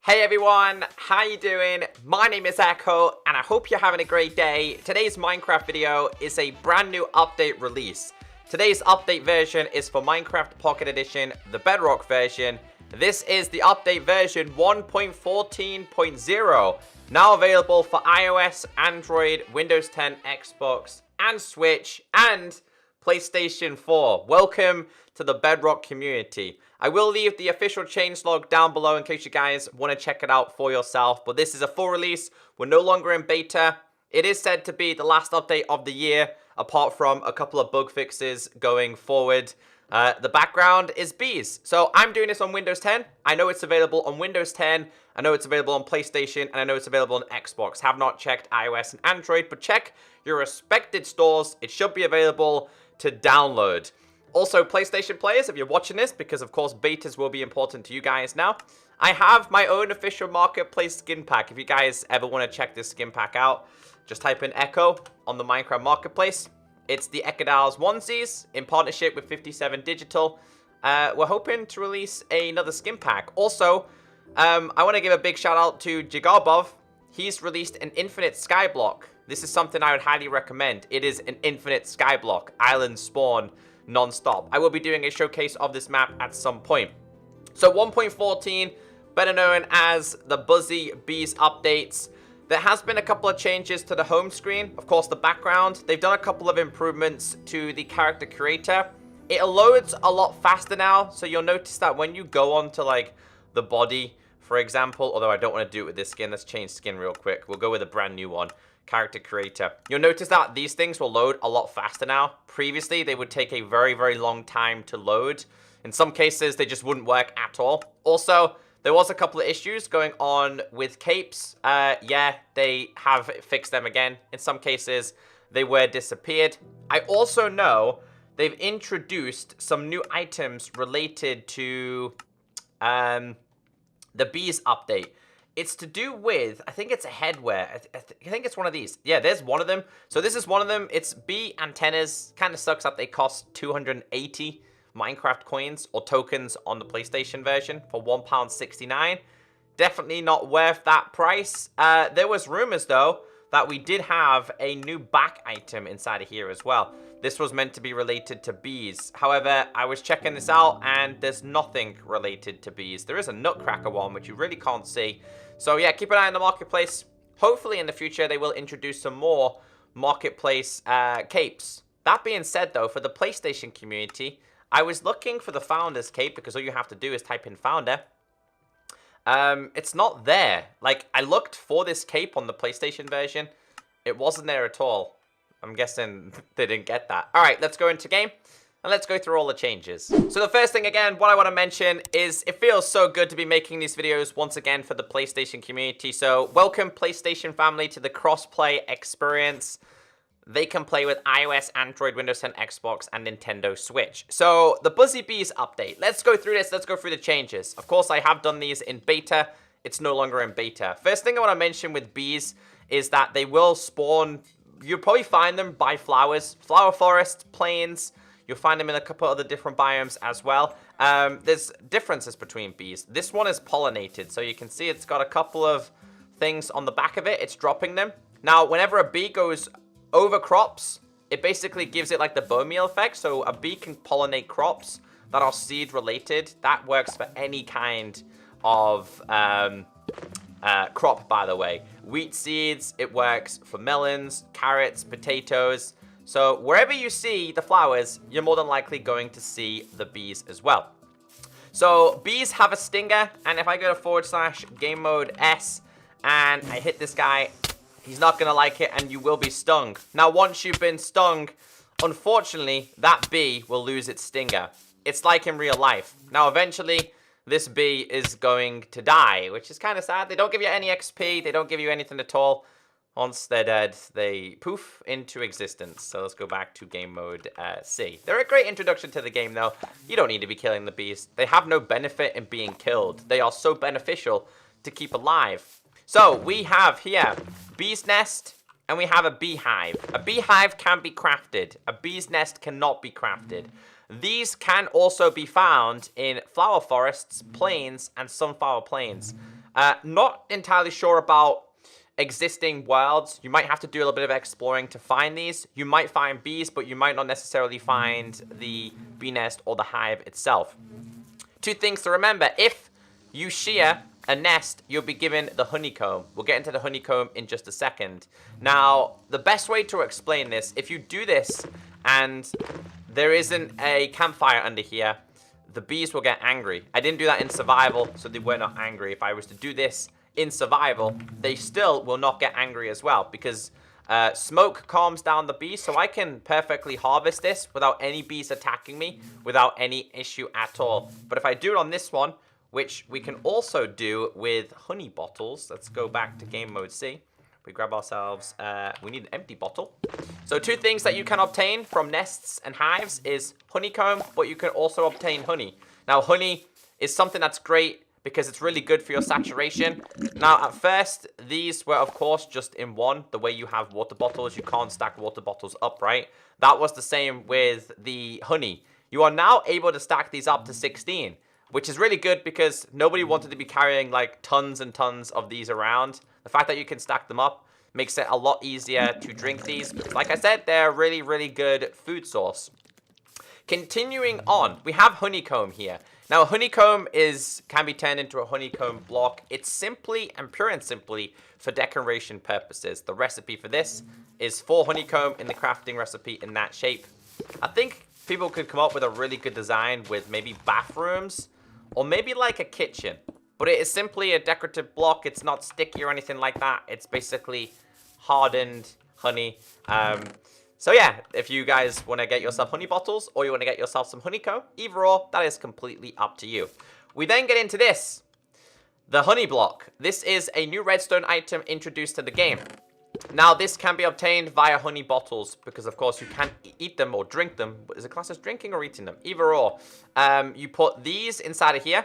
Hey everyone, how you doing? My name is Echo, and I hope you're having a great day. Today's Minecraft video is a brand new update release. Today's update version is for Minecraft Pocket Edition, the Bedrock version. This is the update version 1.14.0, now available for iOS, Android, Windows 10, Xbox, and Switch, and PlayStation 4. Welcome to the Bedrock community. I will leave the official changelog down below in case you guys want to check it out for yourself. But this is a full release. We're no longer in beta. It is said to be the last update of the year, apart from a couple of bug fixes going forward. The background is bees. So I'm doing this on Windows 10. I know it's available on Windows 10. I know it's available on PlayStation. And I know it's available on Xbox. Have not checked iOS and Android. But check your respected stores. It should be available to download. Also, PlayStation players, if you're watching this, because of course betas will be important to you guys now, I have my own official marketplace skin pack. If you guys ever want to check this skin pack out, just type in Echo on the Minecraft marketplace. It's the ECKOSOLDIER onesies in partnership with 57 Digital. We're hoping to release another skin pack. Also, I want to give a big shout out to Jigarbov. He's released an infinite skyblock. This is something I would highly recommend. It is an infinite skyblock, island spawn, non-stop. I will be doing a showcase of this map at some point. So 1.14, better known as the Buzzy Bees updates. There has been a couple of changes to the home screen. Of course, the background. They've done a couple of improvements to the character creator. It loads a lot faster now. So you'll notice that when you go onto like the body, for example, although I don't want to do it with this skin. Let's change skin real quick. We'll go with a brand new one. Character creator. You'll notice that these things will load a lot faster now. Previously, they would take a very, very long time to load. In some cases, they just wouldn't work at all. Also, there was a couple of issues going on with capes. Yeah, they have fixed them again. In some cases, they were disappeared. I also know they've introduced some new items related to the Bees update. It's to do with, I think it's a headwear. I think it's one of these. Yeah, there's one of them. So this is one of them. It's bee antennas. Kind of sucks that they cost 280 Minecraft coins or tokens on the PlayStation version for £1.69. Definitely not worth that price. There was rumors, though, that we did have a new back item inside of here as well. This was meant to be related to bees. However, I was checking this out, and there's nothing related to bees. There is a Nutcracker one, which you really can't see. So, yeah, keep an eye on the marketplace. Hopefully, in the future, they will introduce some more marketplace capes. That being said, though, for the PlayStation community, I was looking for the Founder's cape, because all you have to do is type in Founder. It's not there. Like, I looked for this cape on the PlayStation version. It wasn't there at all. I'm guessing they didn't get that. All right, let's go into game, and let's go through all the changes. So the first thing, again, what I want to mention is it feels so good to be making these videos once again for the PlayStation community. So welcome, PlayStation family, to the cross-play experience. They can play with iOS, Android, Windows 10, Xbox, and Nintendo Switch. So the Buzzy Bees update. Let's go through this. Let's go through the changes. Of course, I have done these in beta. It's no longer in beta. First thing I want to mention with bees is that they will spawn. You'll probably find them by flowers, flower forests, plains. You'll find them in a couple other different biomes as well. There's differences between bees. This one is pollinated, so you can see it's got a couple of things on the back of it. It's dropping them. Now, whenever a bee goes over crops, it basically gives it like the bone meal effect. So a bee can pollinate crops that are seed related. That works for any kind of crop, by the way. Wheat seeds, it works for melons, carrots, potatoes. So wherever you see the flowers, you're more than likely going to see the bees as well. So bees have a stinger, and if I go to /game mode S and I hit this guy, he's not going to like it, and you will be stung. Now, once you've been stung, unfortunately, that bee will lose its stinger. It's like in real life. Now, eventually, this bee is going to die, which is kind of sad. They don't give you any XP. They don't give you anything at all. Once they're dead, they poof into existence. So let's go back to game mode C. They're a great introduction to the game, though. You don't need to be killing the bees. They have no benefit in being killed. They are so beneficial to keep alive. So we have here bee's nest, and we have a beehive. A beehive can be crafted. A bee's nest cannot be crafted. These can also be found in flower forests, plains, and sunflower plains. Not entirely sure about existing worlds. You might have to do a little bit of exploring to find these. You might find bees, but you might not necessarily find the bee nest or the hive itself. Two things to remember. If you shear a nest, you'll be given the honeycomb. We'll get into the honeycomb in just a second. Now, the best way to explain this, if you do this and there isn't a campfire under here, the bees will get angry. I didn't do that in survival, so they were not angry. If I was to do this in survival, they still will not get angry as well, because smoke calms down the bees, so I can perfectly harvest this without any bees attacking me, without any issue at all. But if I do it on this one, which we can also do with honey bottles, let's go back to game mode C. We grab ourselves, we need an empty bottle. So two things that you can obtain from nests and hives is honeycomb, but you can also obtain honey. Now, honey is something that's great because it's really good for your saturation. Now, at first, these were, of course, just in one. The way you have water bottles, you can't stack water bottles upright. That was the same with the honey. You are now able to stack these up to 16, which is really good because nobody wanted to be carrying, like, tons and tons of these around. The fact that you can stack them up makes it a lot easier to drink these. Like I said, they're a really, really good food source. Continuing on, we have honeycomb here. Now, a honeycomb can be turned into a honeycomb block. It's simply and pure and simply for decoration purposes. The recipe for this is 4 honeycomb in the crafting recipe in that shape. I think people could come up with a really good design with maybe bathrooms or maybe like a kitchen. But it is simply a decorative block. It's not sticky or anything like that. It's basically hardened honey. So yeah, if you guys want to get yourself honey bottles or you want to get yourself some honeycomb, either or, that is completely up to you. We then get into this, the honey block. This is a new redstone item introduced to the game. Now, this can be obtained via honey bottles because, of course, you can eat them or drink them. Is it classed as drinking or eating them? Either or. You put these inside of here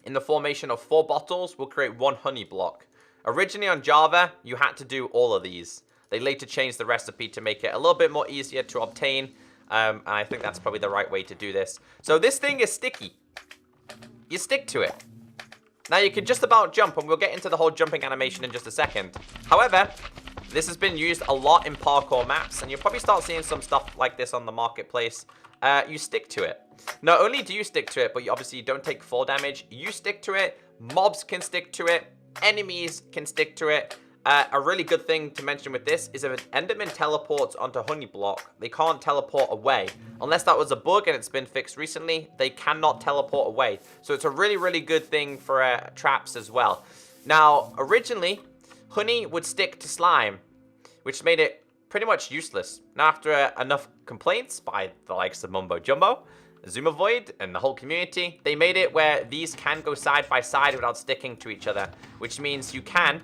in the formation of 4 bottles will create 1 honey block. Originally on Java, you had to do all of these. They later changed the recipe to make it a little bit more easier to obtain. And I think that's probably the right way to do this. So this thing is sticky. You stick to it. Now you can just about jump, and we'll get into the whole jumping animation in just a second. However, this has been used a lot in parkour maps, and you'll probably start seeing some stuff like this on the marketplace. You stick to it. Not only do you stick to it, but you obviously don't take fall damage. You stick to it. Mobs can stick to it. Enemies can stick to it. A really good thing to mention with this is if an Enderman teleports onto Honey Block, they can't teleport away. Unless that was a bug and it's been fixed recently, they cannot teleport away. So it's a really, really good thing for traps as well. Now, originally, honey would stick to slime, which made it pretty much useless. Now, after enough complaints by the likes of Mumbo Jumbo, Zoomovoid, and the whole community, they made it where these can go side by side without sticking to each other, which means you can,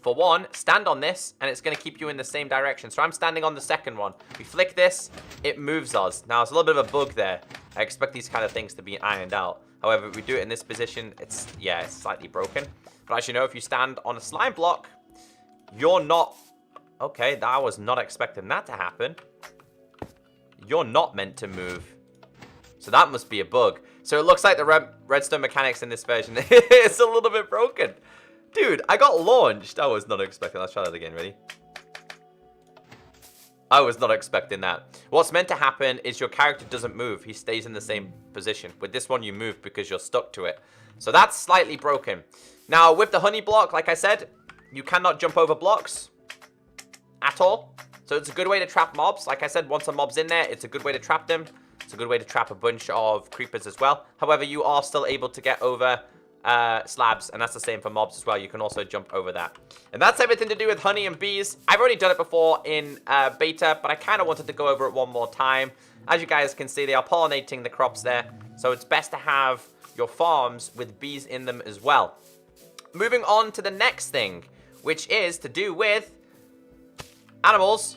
for one, stand on this, and it's going to keep you in the same direction. So I'm standing on the second one. We flick this, it moves us. Now, it's a little bit of a bug there. I expect these kind of things to be ironed out. However, if we do it in this position, it's slightly broken. But as you know, if you stand on a slime block, you're not... Okay, I was not expecting that to happen. You're not meant to move. So that must be a bug. So it looks like the redstone mechanics in this version is a little bit broken. Dude, I got launched. I was not expecting. Let's try that again. Ready? I was not expecting that. What's meant to happen is your character doesn't move. He stays in the same position. With this one, you move because you're stuck to it. So that's slightly broken. Now, with the honey block, like I said, you cannot jump over blocks at all. So it's a good way to trap mobs. Like I said, once a mob's in there, it's a good way to trap them. It's a good way to trap a bunch of creepers as well. However, you are still able to get over slabs, and that's the same for mobs as well. You can also jump over that. And that's everything to do with honey and bees. I've already done it before in beta, but I kind of wanted to go over it one more time. As you guys can see, they are pollinating the crops there, so it's best to have your farms with bees in them as well. Moving on to the next thing, which is to do with animals,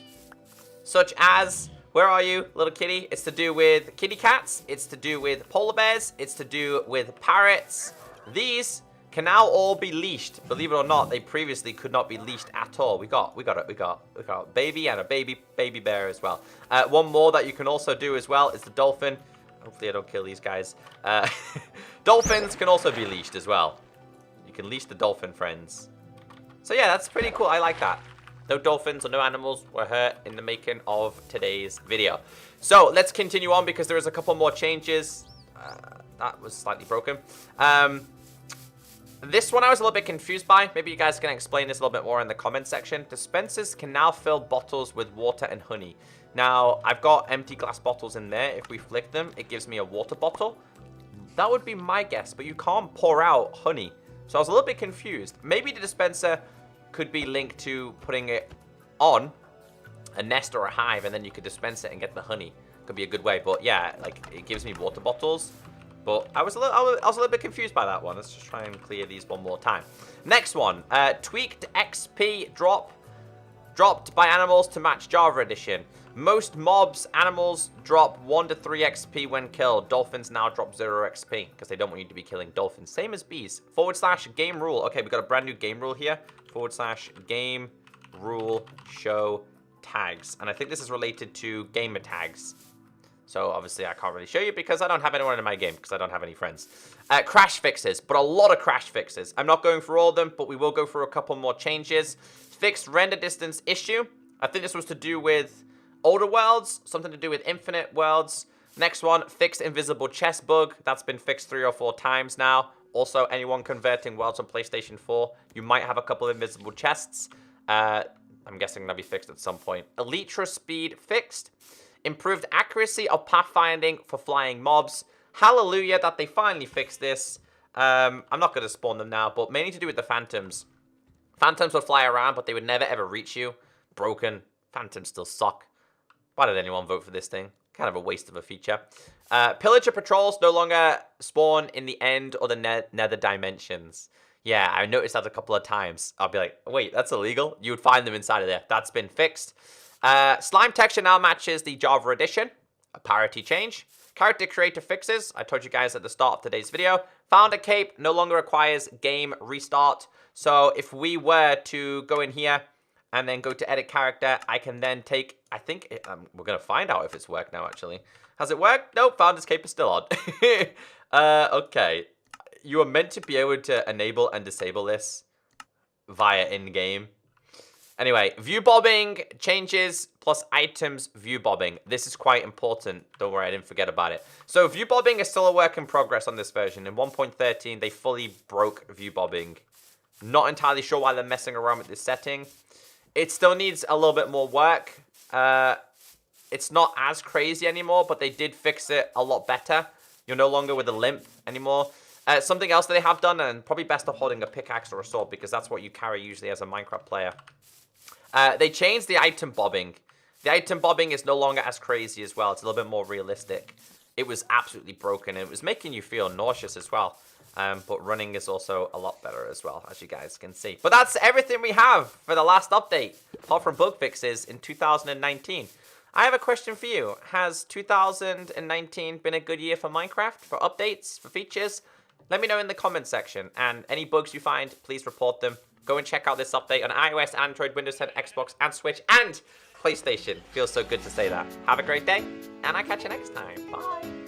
such as... Where are you, little kitty? It's to do with kitty cats. It's to do with polar bears. It's to do with parrots. These can now all be leashed. Believe it or not, they previously could not be leashed at all. We got a baby and a baby bear as well. One more that you can also do as well is the dolphin. Hopefully I don't kill these guys. Dolphins can also be leashed as well. You can leash the dolphin friends. So yeah, that's pretty cool. I like that. No dolphins or no animals were hurt in the making of today's video. So let's continue on because there is a couple more changes. That was slightly broken. This one I was a little bit confused by. Maybe you guys can explain this a little bit more in the comment section. Dispensers can now fill bottles with water and honey. Now, I've got empty glass bottles in there. If we flick them, it gives me a water bottle. That would be my guess, but you can't pour out honey. So I was a little bit confused. Maybe the dispenser could be linked to putting it on a nest or a hive, and then you could dispense it and get the honey. Could be a good way, but yeah, like it gives me water bottles. But I was a little bit confused by that one. Let's just try and clear these one more time. Next one, tweaked XP dropped by animals to match Java edition. Most mobs, animals drop 1 to 3 XP when killed. Dolphins now drop 0 XP because they don't want you to be killing dolphins. Same as bees. / game rule. Okay, we got a brand new game rule here. / game rule show tags. And I think this is related to gamer tags. So obviously I can't really show you because I don't have anyone in my game because I don't have any friends. Crash fixes, but a lot of crash fixes. I'm not going through all of them, but we will go through a couple more changes. Fixed render distance issue. I think this was to do with older worlds, something to do with infinite worlds. Next one, fixed invisible chest bug. That's been fixed 3 or 4 times now. Also, anyone converting worlds on PlayStation 4, you might have a couple of invisible chests. I'm guessing that'll be fixed at some point. Elytra speed fixed. Improved accuracy of pathfinding for flying mobs. Hallelujah that they finally fixed this. I'm not going to spawn them now, but mainly to do with the phantoms. Phantoms would fly around, but they would never ever reach you. Broken. Phantoms still suck. Why did anyone vote for this thing? Kind of a waste of a feature. Pillager Patrols no longer spawn in the end or the nether dimensions. Yeah, I noticed that a couple of times. I'll be like, wait, that's illegal? You would find them inside of there. That's been fixed. Slime texture now matches the Java edition. A parity change. Character creator fixes. I told you guys at the start of today's video. Founder cape no longer requires game restart. So if we were to go in here and then go to edit character, I can then take, I think, we're going to find out if it's worked now, actually. Has it worked? Nope, Founder's cape is still on. Okay. You are meant to be able to enable and disable this via in-game. Anyway, view bobbing changes plus items view bobbing. This is quite important. Don't worry, I didn't forget about it. So view bobbing is still a work in progress on this version. In 1.13, they fully broke view bobbing. Not entirely sure why they're messing around with this setting. It still needs a little bit more work. It's not as crazy anymore, but they did fix it a lot better. You're no longer with a limp anymore. Something else that they have done, and probably best off holding a pickaxe or a sword because that's what you carry usually as a Minecraft player. They changed the item bobbing. The item bobbing is no longer as crazy as well. It's a little bit more realistic. It was absolutely broken. And it was making you feel nauseous as well. But running is also a lot better as well, as you guys can see. But that's everything we have for the last update, apart from bug fixes in 2019. I have a question for you. Has 2019 been a good year for Minecraft, for updates, for features? Let me know in the comment section. And any bugs you find, please report them. Go and check out this update on iOS, Android, Windows 10, Xbox, and Switch, and PlayStation. Feels so good to say that. Have a great day, and I'll catch you next time. Bye.